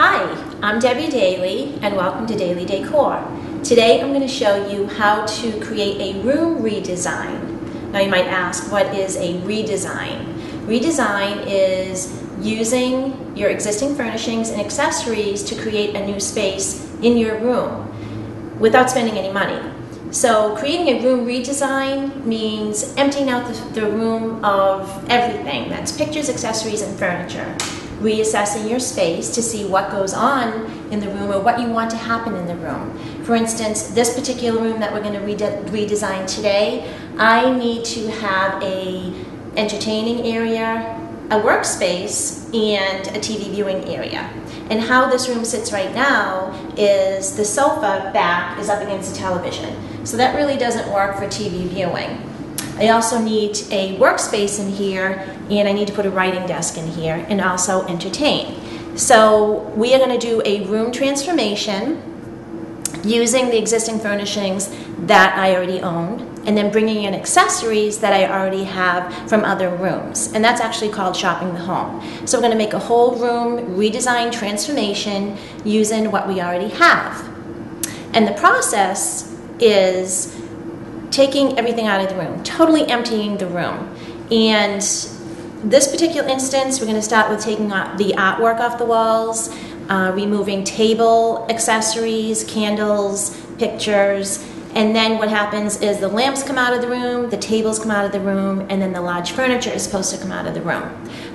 Hi, I'm Debbe Daley and welcome to Daily Decor. Today I'm going to show you how to create a room redesign. Now you might ask, what is a redesign? Redesign is using your existing furnishings and accessories to create a new space in your room without spending any money. So creating a room redesign means emptying out the room of everything. That's pictures, accessories, and furniture. Reassessing your space to see what goes on in the room or what you want to happen in the room. For instance, this particular room that we're going to redesign today, I need to have an entertaining area, a workspace, and a TV viewing area. And how this room sits right now is the sofa back is up against the television. So that really doesn't work for TV viewing. I also need a workspace in here, and I need to put a writing desk in here and also entertain. So we are going to do a room transformation using the existing furnishings that I already own, and then bringing in accessories that I already have from other rooms. And that's actually called shopping the home. So we're going to make a whole room redesign transformation using what we already have. And the process is taking everything out of the room, totally emptying the room. And this particular instance, we're going to start with taking the artwork off the walls, removing table accessories, candles, pictures, and then what happens is the lamps come out of the room, the tables come out of the room, and then the large furniture is supposed to come out of the room.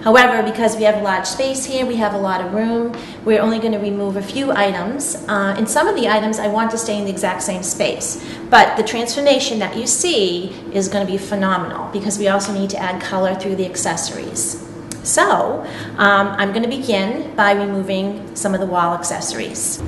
However, because we have a large space here, we have a lot of room, we're only going to remove a few items. And some of the items I want to stay in the exact same space. But the transformation that you see is going to be phenomenal because we also need to add color through the accessories. So I'm going to begin by removing some of the wall accessories.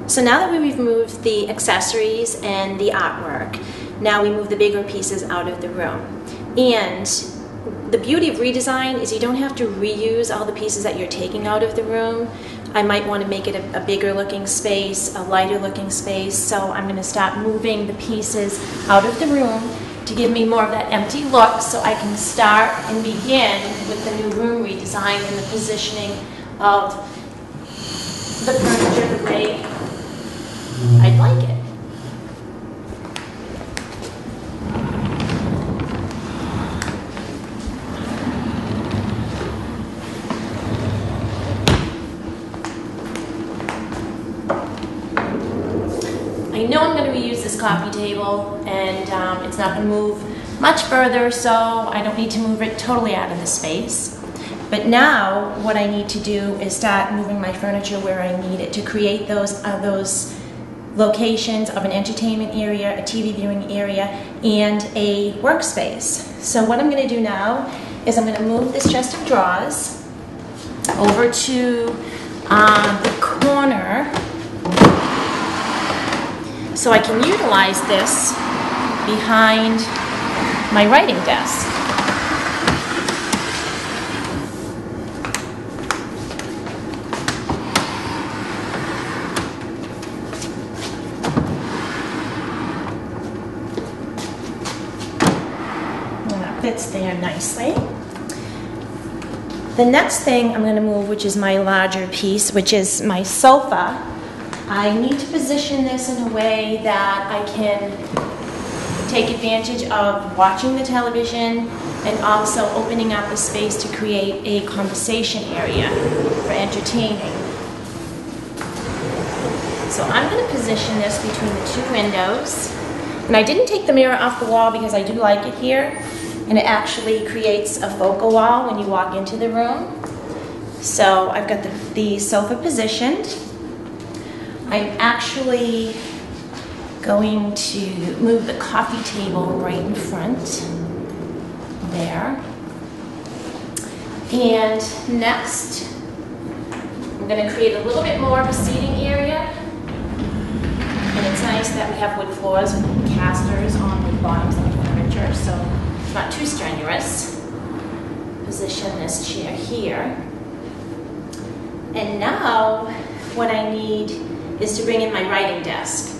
So now that we've removed the accessories and the artwork, now we move the bigger pieces out of the room. And the beauty of redesign is you don't have to reuse all the pieces that you're taking out of the room. I might want to make it a bigger looking space, a lighter looking space, so I'm going to start moving the pieces out of the room to give me more of that empty look so I can start and begin with the new room redesign and the positioning of the furniture the way I'd like it. I know I'm going to reuse this coffee table, and it's not going to move much further, so I don't need to move it totally out of the space. But now what I need to do is start moving my furniture where I need it to create those locations of an entertainment area, a TV viewing area, and a workspace. So what I'm going to do now is I'm going to move this chest of drawers over to the corner so I can utilize this behind my writing desk. Fits there nicely. The next thing I'm going to move, which is my larger piece, which is my sofa, I need to position this in a way that I can take advantage of watching the television and also opening up the space to create a conversation area for entertaining. So I'm going to position this between the two windows. And I didn't take the mirror off the wall because I do like it here. And it actually creates a focal wall when you walk into the room. So I've got the sofa positioned. I'm actually going to move the coffee table right in front there. And next, I'm going to create a little bit more of a seating area. And it's nice that we have wood floors with casters on the bottoms of the furniture, so it's not too strenuous. Position this chair here. And now what I need is to bring in my writing desk.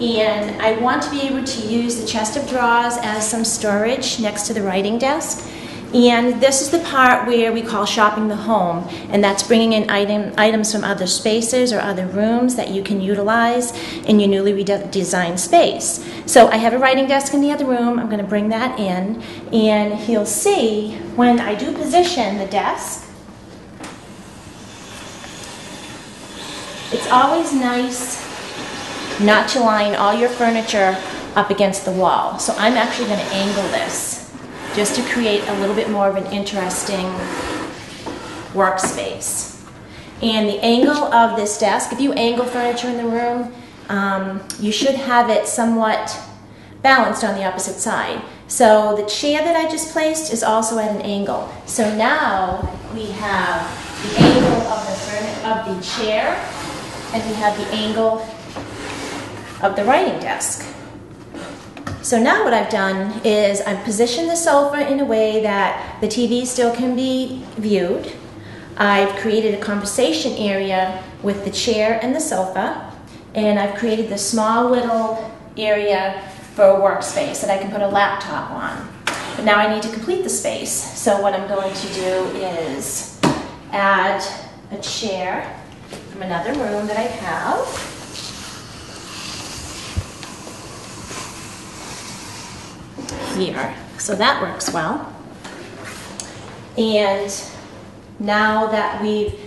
And I want to be able to use the chest of drawers as some storage next to the writing desk. And this is the part where we call shopping the home, and that's bringing in items from other spaces or other rooms that you can utilize in your newly redesigned space. So I have a writing desk in the other room. I'm going to bring that in, and you'll see when I do position the desk, it's always nice not to line all your furniture up against the wall. So I'm actually going to angle this just to create a little bit more of an interesting workspace. And the angle of this desk, if you angle furniture in the room, you should have it somewhat balanced on the opposite side. So the chair that I just placed is also at an angle. So now we have the angle of the chair, and we have the angle of the writing desk. So now what I've done is I've positioned the sofa in a way that the TV still can be viewed. I've created a conversation area with the chair and the sofa, and I've created this small little area for a workspace that I can put a laptop on. But now I need to complete the space. So what I'm going to do is add a chair from another room that I have. Here. So that works well. And now that we've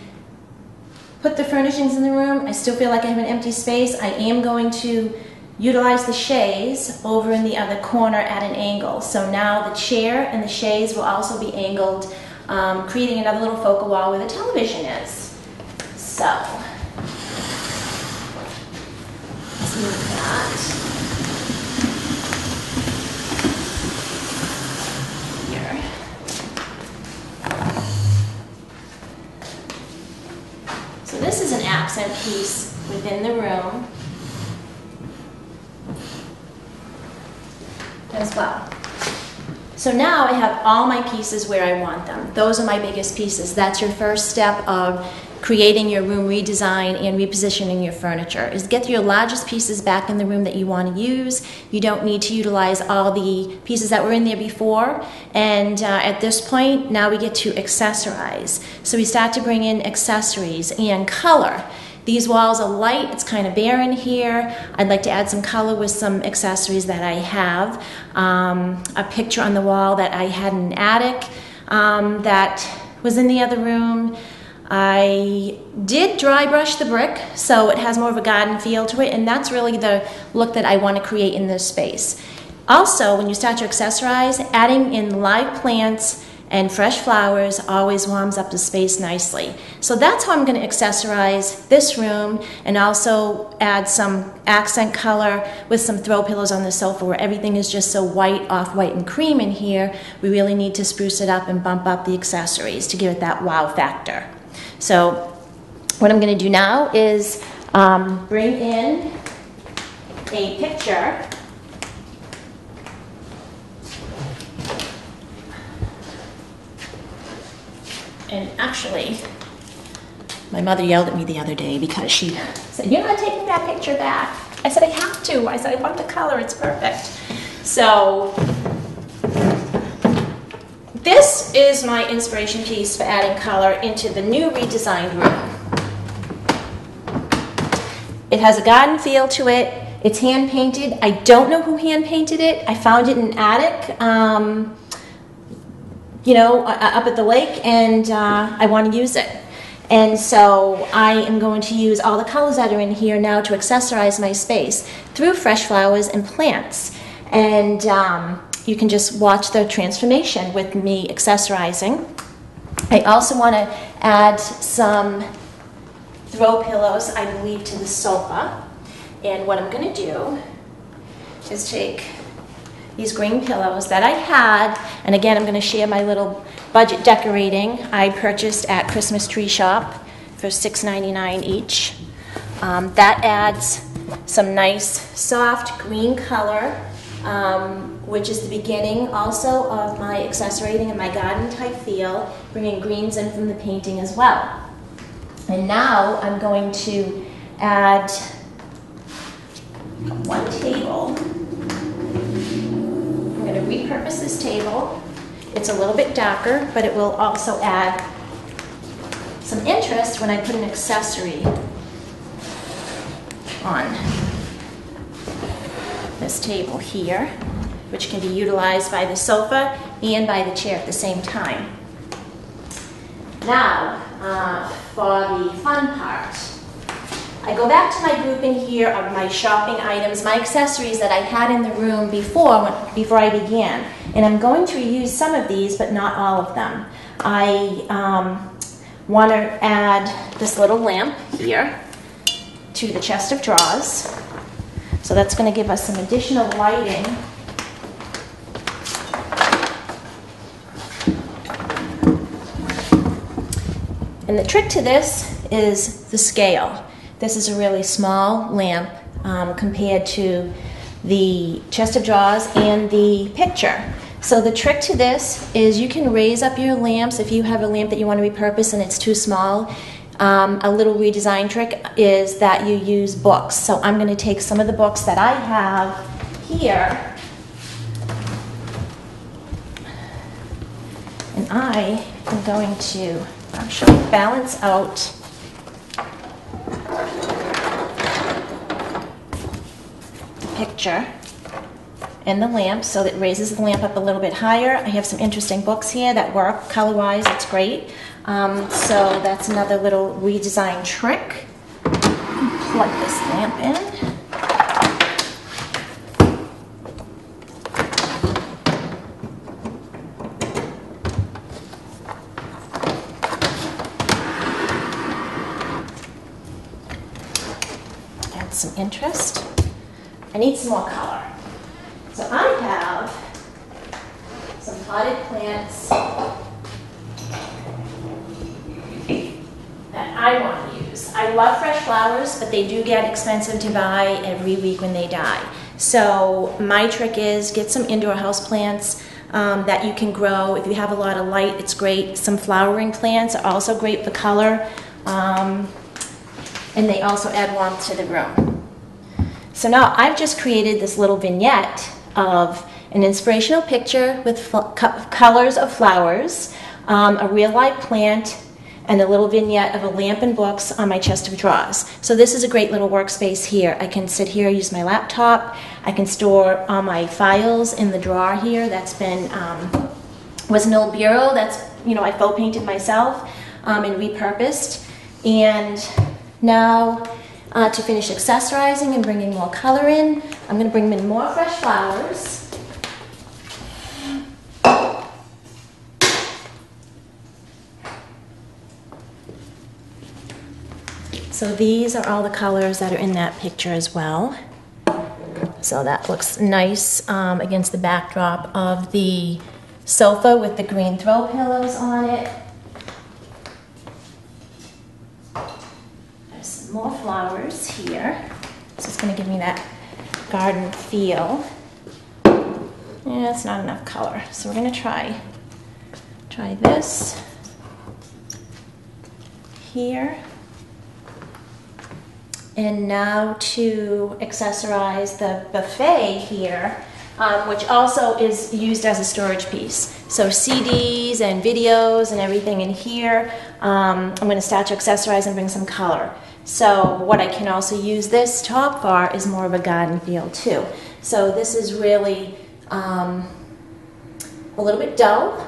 put the furnishings in the room, I still feel like I have an empty space. I am going to utilize the chaise over in the other corner at an angle. So now the chair and the chaise will also be angled, creating another little focal wall where the television is. So let's move that. So this is an accent piece within the room as well. So now I have all my pieces where I want them. Those are my biggest pieces. That's your first step of creating your room redesign and repositioning your furniture, is get your largest pieces back in the room that you want to use. You don't need to utilize all the pieces that were in there before. And at this point, now we get to accessorize. So we start to bring in accessories and color. These walls are light, it's kind of bare in here. I'd like to add some color with some accessories that I have. A picture on the wall that I had in an attic that was in the other room. I did dry brush the brick, so it has more of a garden feel to it, and that's really the look that I want to create in this space. Also, when you start to accessorize, adding in live plants and fresh flowers always warms up the space nicely. So that's how I'm going to accessorize this room, and also add some accent color with some throw pillows on the sofa where everything is just so white, off-white, and cream in here. We really need to spruce it up and bump up the accessories to give it that wow factor. So what I'm going to do now is bring in a picture . And actually, my mother yelled at me the other day because she said, "You're not taking that picture back." I said, "I have to." I said, "I want the color, it's perfect." So this is my inspiration piece for adding color into the new redesigned room. It has a garden feel to it. It's hand painted. I don't know who hand painted it. I found it in an attic. Up at the lake, and I want to use it. And so I am going to use all the colors that are in here now to accessorize my space through fresh flowers and plants. And you can just watch the transformation with me accessorizing. I also want to add some throw pillows, I believe, to the sofa. And what I'm going to do is take these green pillows that I had, and again, I'm going to share my little budget decorating I purchased at Christmas Tree Shop for $6.99 each. That adds some nice soft green color, which is the beginning also of my accentuating and my garden type feel, bringing greens in from the painting as well. And now I'm going to add one table. I'm going to repurpose this table. It's a little bit darker, but it will also add some interest when I put an accessory on this table here, which can be utilized by the sofa and by the chair at the same time. Now, for the fun part. I go back to my grouping here of my shopping items, my accessories that I had in the room before I began. And I'm going to reuse some of these, but not all of them. I want to add this little lamp here to the chest of drawers. So that's going to give us some additional lighting. And the trick to this is the scale. This is a really small lamp compared to the chest of drawers and the picture. So the trick to this is you can raise up your lamps if you have a lamp that you want to repurpose and it's too small. A little redesign trick is that you use books. So I'm going to take some of the books that I have here, and I am going to actually balance out the picture and the lamp so that it raises the lamp up a little bit higher. I have some interesting books here that work color-wise. It's great. So that's another little redesign trick. Plug this lamp in. Add some interest. I need some more color. So I have some potted plants that I want to use. I love fresh flowers, but they do get expensive to buy every week when they die. So my trick is get some indoor house plants that you can grow. If you have a lot of light, it's great. Some flowering plants are also great for color, and they also add warmth to the room. So now I've just created this little vignette of an inspirational picture with colors of flowers, a real life plant, and a little vignette of a lamp and books on my chest of drawers. So this is a great little workspace here. I can sit here, use my laptop. I can store all my files in the drawer here. That's been, was an old bureau that's, I faux painted myself and repurposed. And now to finish accessorizing and bringing more color in, I'm going to bring in more fresh flowers. So these are all the colors that are in that picture as well. So that looks nice against the backdrop of the sofa with the green throw pillows on it. There's some more flowers here. So it's going to give me that garden feel. Yeah, it's not enough color. So we're going to try this here. And now to accessorize the buffet here, which also is used as a storage piece. So CDs and videos and everything in here. I'm going to start to accessorize and bring some color. So what I can also use this top for is more of a garden feel too. So this is really a little bit dull,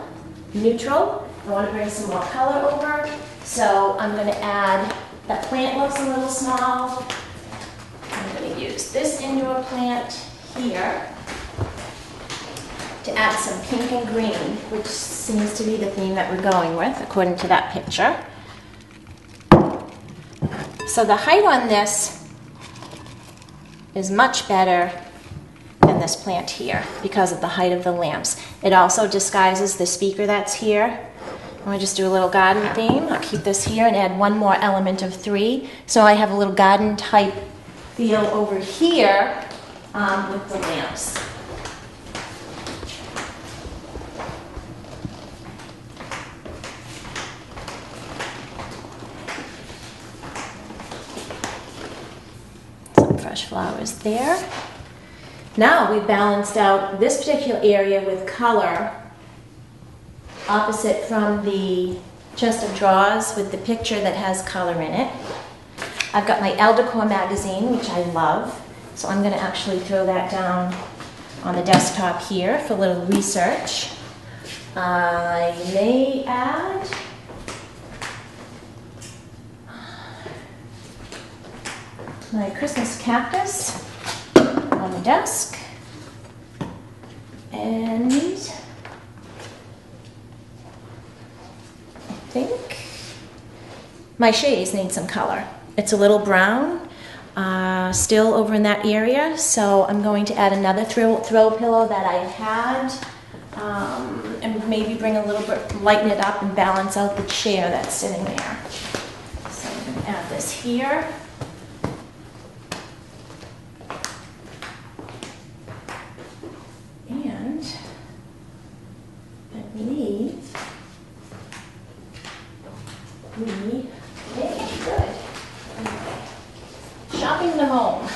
neutral. I want to bring some more color over. So I'm going to add, that plant looks a little small. I'm going to use this indoor plant here to add some pink and green, which seems to be the theme that we're going with according to that picture. So the height on this is much better than this plant here because of the height of the lamps. It also disguises the speaker that's here. I'm going to just do a little garden theme. I'll keep this here and add one more element of 3. So I have a little garden type feel over here with the lamps. Some fresh flowers there. Now we've balanced out this particular area with color opposite from the chest of drawers with the picture that has color in it. I've got my Elle Decor magazine, which I love, so I'm going to actually throw that down on the desktop here for a little research. I may add my Christmas cactus on the desk, and I think my shades need some color. It's a little brown still over in that area, so I'm going to add another throw pillow that I had and maybe bring a little bit, lighten it up and balance out the chair that's sitting there. So I'm going to add this here. And I believe good. Shopping the home.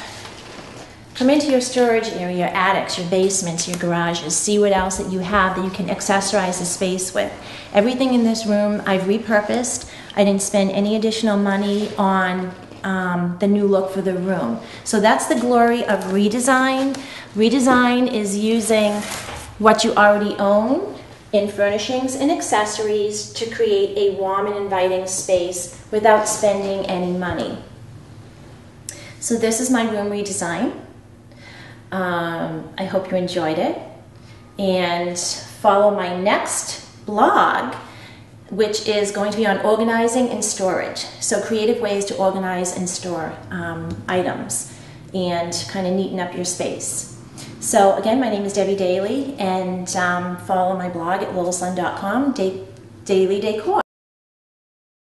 Come into your storage area, your attics, your basements, your garages. See what else that you have that you can accessorize the space with. Everything in this room I've repurposed. I didn't spend any additional money on the new look for the room. So that's the glory of redesign. Redesign is using what you already own in furnishings and accessories to create a warm and inviting space without spending any money. So this is my room redesign. I hope you enjoyed it, and follow my next blog, which is going to be on organizing and storage. So creative ways to organize and store items and kind of neaten up your space. So again, my name is Debbe Daley, and follow my blog at littlesun.com, Daily Decor.